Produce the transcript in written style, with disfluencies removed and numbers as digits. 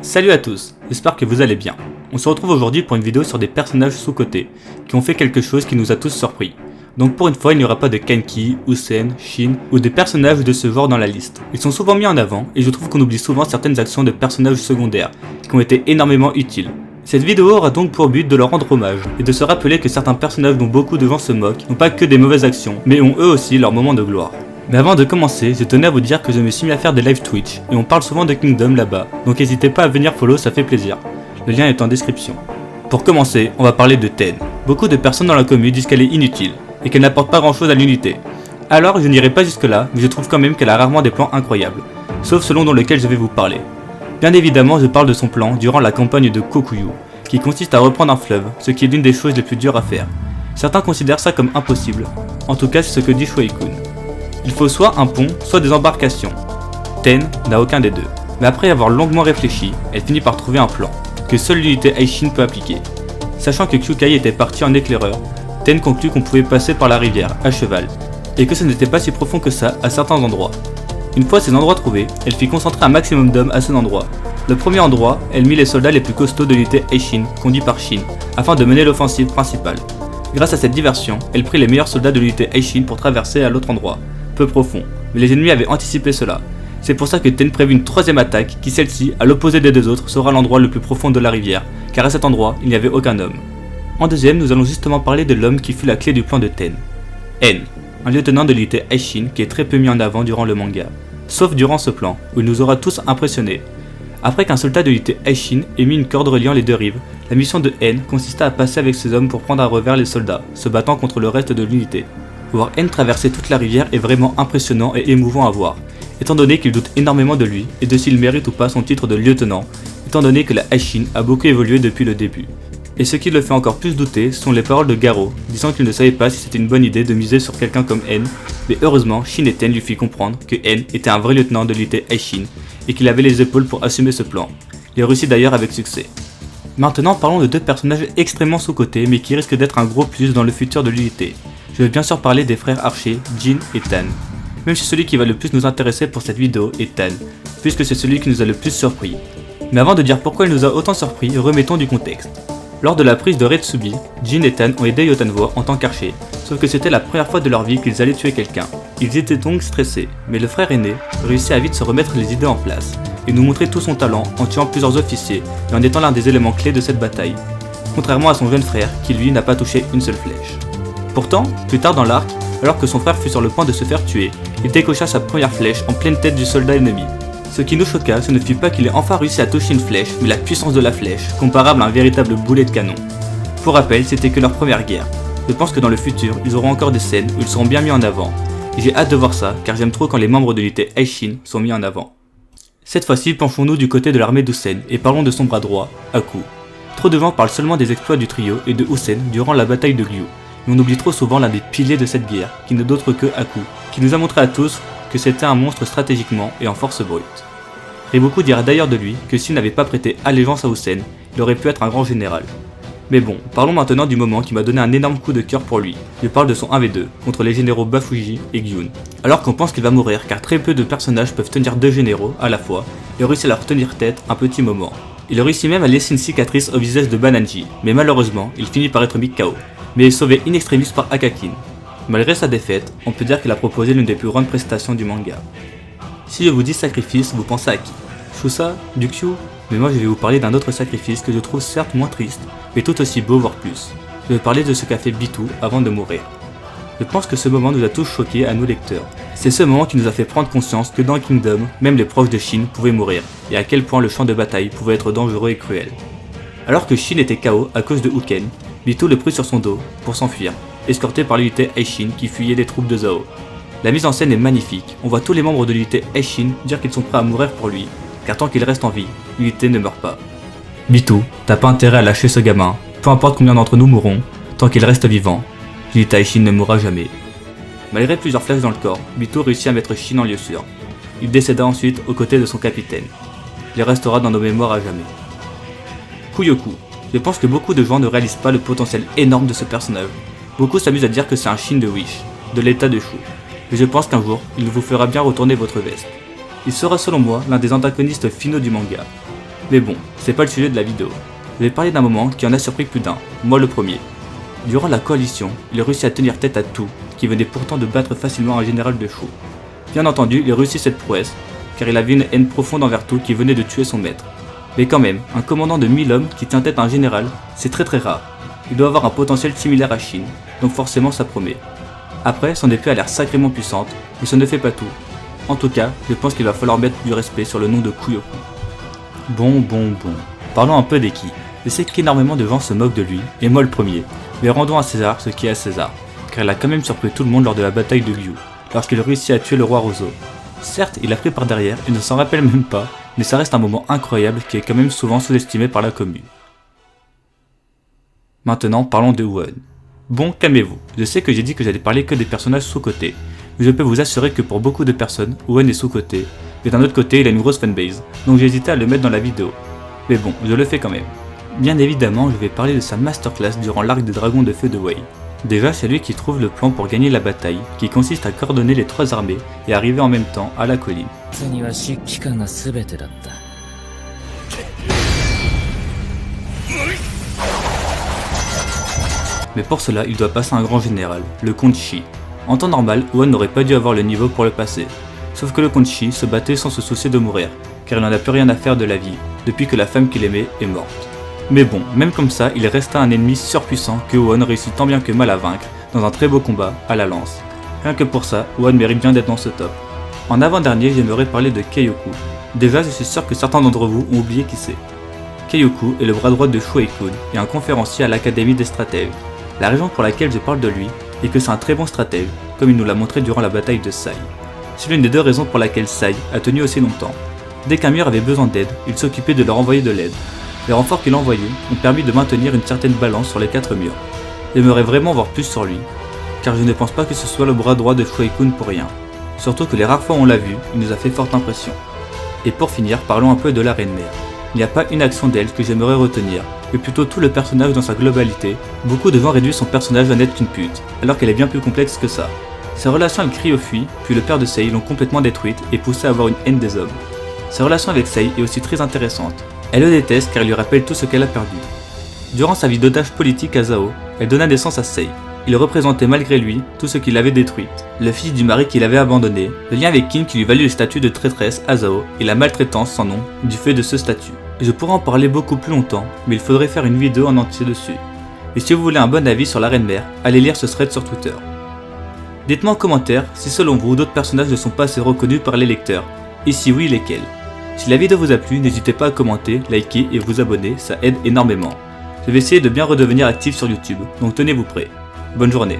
Salut à tous, j'espère que vous allez bien. On se retrouve aujourd'hui pour une vidéo sur des personnages sous-cotés, qui ont fait quelque chose qui nous a tous surpris. Donc pour une fois, il n'y aura pas de Kanki, Usen, Shin ou des personnages de ce genre dans la liste. Ils sont souvent mis en avant et je trouve qu'on oublie souvent certaines actions de personnages secondaires, qui ont été énormément utiles. Cette vidéo aura donc pour but de leur rendre hommage, et de se rappeler que certains personnages dont beaucoup de gens se moquent n'ont pas que des mauvaises actions, mais ont eux aussi leur moment de gloire. Mais avant de commencer, je tenais à vous dire que je me suis mis à faire des live Twitch, et on parle souvent de Kingdom là-bas, donc n'hésitez pas à venir follow, ça fait plaisir. Le lien est en description. Pour commencer, on va parler de Ten. Beaucoup de personnes dans la commu disent qu'elle est inutile, et qu'elle n'apporte pas grand chose à l'unité. Alors je n'irai pas jusque là, mais je trouve quand même qu'elle a rarement des plans incroyables, sauf celui dans lequel je vais vous parler. Bien évidemment, je parle de son plan durant la campagne de Kokuyu, qui consiste à reprendre un fleuve, ce qui est l'une des choses les plus dures à faire. Certains considèrent ça comme impossible, en tout cas c'est ce que dit Shuei-kun. Il faut soit un pont, soit des embarcations. Ten n'a aucun des deux, mais après avoir longuement réfléchi, elle finit par trouver un plan, que seule l'unité Aishin peut appliquer. Sachant que Kyukai était parti en éclaireur, Ten conclut qu'on pouvait passer par la rivière, à cheval, et que ce n'était pas si profond que ça à certains endroits. Une fois ces endroits trouvés, elle fit concentrer un maximum d'hommes à ces endroits. Le premier endroit, elle mit les soldats les plus costauds de l'unité Aishin, conduits par Shin, afin de mener l'offensive principale. Grâce à cette diversion, elle prit les meilleurs soldats de l'unité Aishin pour traverser à l'autre endroit, peu profond, mais les ennemis avaient anticipé cela. C'est pour ça que Ten prévit une troisième attaque, qui celle-ci, à l'opposé des deux autres, sera l'endroit le plus profond de la rivière, car à cet endroit, il n'y avait aucun homme. En deuxième, nous allons justement parler de l'homme qui fut la clé du plan de Ten. N, un lieutenant de l'unité Aishin qui est très peu mis en avant durant le manga, sauf durant ce plan, où il nous aura tous impressionnés. Après qu'un soldat de l'unité Aishin ait mis une corde reliant les deux rives, la mission de N consista à passer avec ses hommes pour prendre à revers les soldats, se battant contre le reste de l'unité. Voir N traverser toute la rivière est vraiment impressionnant et émouvant à voir, étant donné qu'il doute énormément de lui et de s'il mérite ou pas son titre de lieutenant, étant donné que la Aishin a beaucoup évolué depuis le début. Et ce qui le fait encore plus douter sont les paroles de Garo, disant qu'il ne savait pas si c'était une bonne idée de miser sur quelqu'un comme N, mais heureusement Shin et Ten lui fit comprendre que N était un vrai lieutenant de l'unité Aishin et qu'il avait les épaules pour assumer ce plan. Il réussit d'ailleurs avec succès. Maintenant parlons de deux personnages extrêmement sous-cotés mais qui risquent d'être un gros plus dans le futur de l'unité. Je vais bien sûr parler des frères archers, Jin et Tan. Même si celui qui va le plus nous intéresser pour cette vidéo est Tan, puisque c'est celui qui nous a le plus surpris. Mais avant de dire pourquoi il nous a autant surpris, remettons du contexte. Lors de la prise de Retsubi, Jin et Tan ont aidé Yotanvo en tant qu'archer, sauf que c'était la première fois de leur vie qu'ils allaient tuer quelqu'un. Ils étaient donc stressés, mais le frère aîné réussit à vite se remettre les idées en place, et nous montrer tout son talent en tuant plusieurs officiers et en étant l'un des éléments clés de cette bataille, contrairement à son jeune frère qui lui n'a pas touché une seule flèche. Pourtant, plus tard dans l'arc, alors que son frère fut sur le point de se faire tuer, il décocha sa première flèche en pleine tête du soldat ennemi. Ce qui nous choqua, ce ne fut pas qu'il ait enfin réussi à toucher une flèche, mais la puissance de la flèche, comparable à un véritable boulet de canon. Pour rappel, c'était que leur première guerre. Je pense que dans le futur, ils auront encore des scènes où ils seront bien mis en avant, et j'ai hâte de voir ça, car j'aime trop quand les membres de l'unité Aishin sont mis en avant. Cette fois-ci, penchons-nous du côté de l'armée d'Usen, et parlons de son bras droit, Aku. Trop de gens parlent seulement des exploits du trio et de Usen durant la bataille de Gyu, mais on oublie trop souvent l'un des piliers de cette guerre, qui n'est d'autre que Aku, qui nous a montré à tous que c'était un monstre stratégiquement et en force brute. Riboku dira d'ailleurs de lui que s'il n'avait pas prêté allégeance à Usen, il aurait pu être un grand général. Mais bon, parlons maintenant du moment qui m'a donné un énorme coup de cœur pour lui. Je parle de son 1v2 contre les généraux Bafuji et Gyun. Alors qu'on pense qu'il va mourir car très peu de personnages peuvent tenir deux généraux à la fois, il réussit à leur tenir tête un petit moment. Il réussit même à laisser une cicatrice au visage de Bananji, mais malheureusement, il finit par être mis KO, mais est sauvé in extremis par Akakin. Malgré sa défaite, on peut dire qu'il a proposé l'une des plus grandes prestations du manga. Si je vous dis sacrifice, vous pensez à qui? Shusa? Ryukyu? Mais moi je vais vous parler d'un autre sacrifice que je trouve certes moins triste, mais tout aussi beau voire plus. Je vais parler de ce qu'a fait Bitou avant de mourir. Je pense que ce moment nous a tous choqués à nous lecteurs. C'est ce moment qui nous a fait prendre conscience que dans Kingdom, même les proches de Shin pouvaient mourir, et à quel point le champ de bataille pouvait être dangereux et cruel. Alors que Shin était KO à cause de Uken, Bitou le prit sur son dos pour s'enfuir, escorté par l'unité Aishin qui fuyait les troupes de Zhao. La mise en scène est magnifique, on voit tous les membres de l'unité Aishin dire qu'ils sont prêts à mourir pour lui, car tant qu'il reste en vie, l'unité ne meurt pas. Bitou, t'as pas intérêt à lâcher ce gamin, peu importe combien d'entre nous mourront, tant qu'il reste vivant, l'unité Aishin ne mourra jamais. Malgré plusieurs flèches dans le corps, Bitou réussit à mettre Shin en lieu sûr. Il décéda ensuite aux côtés de son capitaine. Il restera dans nos mémoires à jamais. Kuyoku. Je pense que beaucoup de gens ne réalisent pas le potentiel énorme de ce personnage. Beaucoup s'amusent à dire que c'est un Shin de Wish, de l'état de Shu. Mais je pense qu'un jour, il vous fera bien retourner votre veste. Il sera selon moi l'un des antagonistes finaux du manga. Mais bon, c'est pas le sujet de la vidéo. Je vais parler d'un moment qui en a surpris plus d'un, moi le premier. Durant la coalition, il réussit à tenir tête à tout, qui venait pourtant de battre facilement un général de Shu. Bien entendu, il réussit cette prouesse, car il avait une haine profonde envers tout qui venait de tuer son maître. Mais quand même, un commandant de 1000 hommes qui tient tête à un général, c'est très rare. Il doit avoir un potentiel similaire à Shin, donc forcément ça promet. Après, son épée a l'air sacrément puissante, mais ça ne fait pas tout. En tout cas, je pense qu'il va falloir mettre du respect sur le nom de Kuyoku. Bon. Parlons un peu d'Eki. Je sais qu'énormément de gens se moquent de lui, et moi le premier. Mais rendons à César ce qui est à César, car il a quand même surpris tout le monde lors de la bataille de Gyu, lorsqu'il réussit à tuer le roi Rozo. Certes, il a pris par derrière et ne s'en rappelle même pas, mais ça reste un moment incroyable qui est quand même souvent sous-estimé par la commu. Maintenant, parlons de Won. Bon, calmez-vous, je sais que j'ai dit que j'allais parler que des personnages sous-cotés, mais je peux vous assurer que pour beaucoup de personnes, Won est sous-coté, mais d'un autre côté, il a une grosse fanbase, donc j'ai hésité à le mettre dans la vidéo. Mais bon, je le fais quand même. Bien évidemment, je vais parler de sa masterclass durant l'arc des dragons de feu de Wei. Déjà, c'est lui qui trouve le plan pour gagner la bataille, qui consiste à coordonner les trois armées et arriver en même temps à la colline. Mais pour cela, il doit passer un grand général, le comte Shi. En temps normal, Won n'aurait pas dû avoir le niveau pour le passer. Sauf que le comte Shi se battait sans se soucier de mourir, car il n'en a plus rien à faire de la vie, depuis que la femme qu'il aimait est morte. Mais bon, même comme ça, il resta un ennemi surpuissant que Won réussit tant bien que mal à vaincre, dans un très beau combat, à la lance. Rien que pour ça, Won mérite bien d'être dans ce top. En avant-dernier, j'aimerais parler de Keiyoku. Déjà, je suis sûr que certains d'entre vous ont oublié qui c'est. Keiyoku est le bras droit de Shueikun et un conférencier à l'Académie des stratèges. La raison pour laquelle je parle de lui est que c'est un très bon stratège, comme il nous l'a montré durant la bataille de Sai. C'est l'une des deux raisons pour laquelle Sai a tenu aussi longtemps. Dès qu'un mur avait besoin d'aide, il s'occupait de leur envoyer de l'aide. Les renforts qu'il envoyait ont permis de maintenir une certaine balance sur les 4 murs. J'aimerais vraiment voir plus sur lui, car je ne pense pas que ce soit le bras droit de Shueikun pour rien. Surtout que les rares fois où on l'a vu, il nous a fait forte impression. Et pour finir, parlons un peu de la Reine Mère. Il n'y a pas une action d'elle que j'aimerais retenir, mais plutôt tout le personnage dans sa globalité. Beaucoup de gens réduisent son personnage à n'être qu'une pute, alors qu'elle est bien plus complexe que ça. Ses relations avec Ryofui, puis le père de Sei l'ont complètement détruite et poussé à avoir une haine des hommes. Sa relation avec Sei est aussi très intéressante. Elle le déteste car il lui rappelle tout ce qu'elle a perdu. Durant sa vie d'otage politique à Zhao, elle donna naissance à Sei. Il représentait malgré lui tout ce qu'il avait détruit. Le fils du mari qu'il avait abandonné, le lien avec Qin qui lui valut le statut de traîtresse à Zhao et la maltraitance sans nom du fait de ce statut. Je pourrais en parler beaucoup plus longtemps, mais il faudrait faire une vidéo en entier dessus. Et si vous voulez un bon avis sur la Reine Mère, allez lire ce thread sur Twitter. Dites-moi en commentaire si selon vous d'autres personnages ne sont pas assez reconnus par les lecteurs, et si oui lesquels. Si la vidéo vous a plu, n'hésitez pas à commenter, liker et vous abonner, ça aide énormément. Je vais essayer de bien redevenir actif sur YouTube, donc tenez-vous prêts. Bonne journée.